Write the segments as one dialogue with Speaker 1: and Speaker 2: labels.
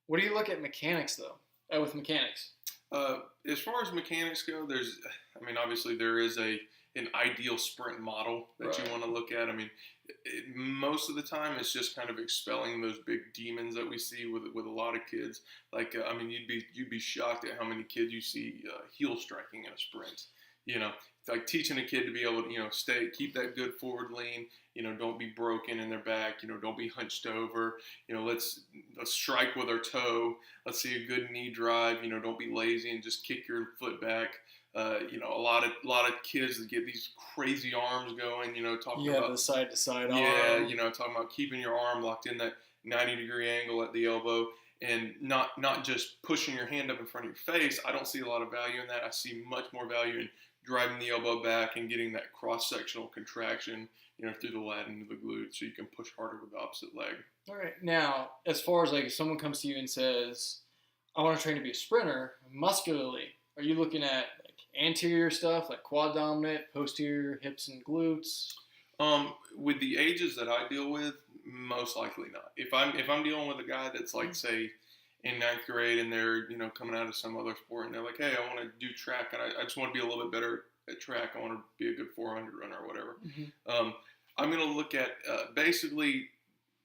Speaker 1: What do you look at mechanics though? With mechanics,
Speaker 2: As far as mechanics go, obviously there is an ideal sprint model that you
Speaker 1: right?
Speaker 2: want to look at. Most of the time it's just kind of expelling those big demons that we see with a lot of kids. You'd be shocked at how many kids you see heel striking in a sprint. It's like teaching a kid to be able to keep that good forward lean. Don't be broken in their back. Don't be hunched over. Let's strike with our toe. Let's see a good knee drive. Don't be lazy and just kick your foot back. A lot of kids that get these crazy arms going. Talking
Speaker 1: Yeah,
Speaker 2: about
Speaker 1: the side to side
Speaker 2: yeah,
Speaker 1: arm.
Speaker 2: talking about keeping your arm locked in that 90-degree angle at the elbow and not just pushing your hand up in front of your face. I don't see a lot of value in that. I see much more value in driving the elbow back and getting that cross-sectional contraction, through the lat into the glute so you can push harder with the opposite leg.
Speaker 1: All right. Now, as far as like if someone comes to you and says, "I want to train to be a sprinter muscularly," are you looking at like anterior stuff, like quad dominant, posterior, hips and glutes?
Speaker 2: With the ages that I deal with, most likely not. If I'm dealing with a guy that's like say in ninth grade and they're coming out of some other sport and they're like, hey, I want to do track and I just want to be a little bit better at track. I want to be a good 400 runner or whatever.
Speaker 1: Mm-hmm.
Speaker 2: I'm going to look at basically,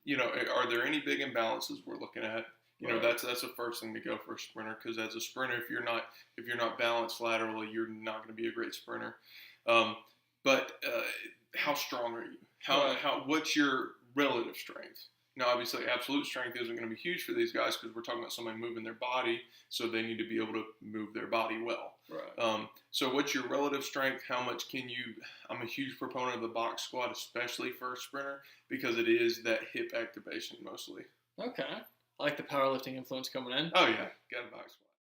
Speaker 2: are there any big imbalances we're looking at?
Speaker 1: Right.
Speaker 2: That's the first thing to go for a sprinter, because as a sprinter, if you're not balanced laterally, you're not going to be a great sprinter. But how strong are you? What's your relative strength? Now, obviously, absolute strength isn't going to be huge for these guys because we're talking about somebody moving their body, so they need to be able to move their body well.
Speaker 1: Right.
Speaker 2: So what's your relative strength? How much can you – I'm a huge proponent of the box squat, especially for a sprinter, because it is that hip activation mostly.
Speaker 1: Okay. I like the powerlifting influence coming in.
Speaker 2: Oh, yeah. Got a box squat.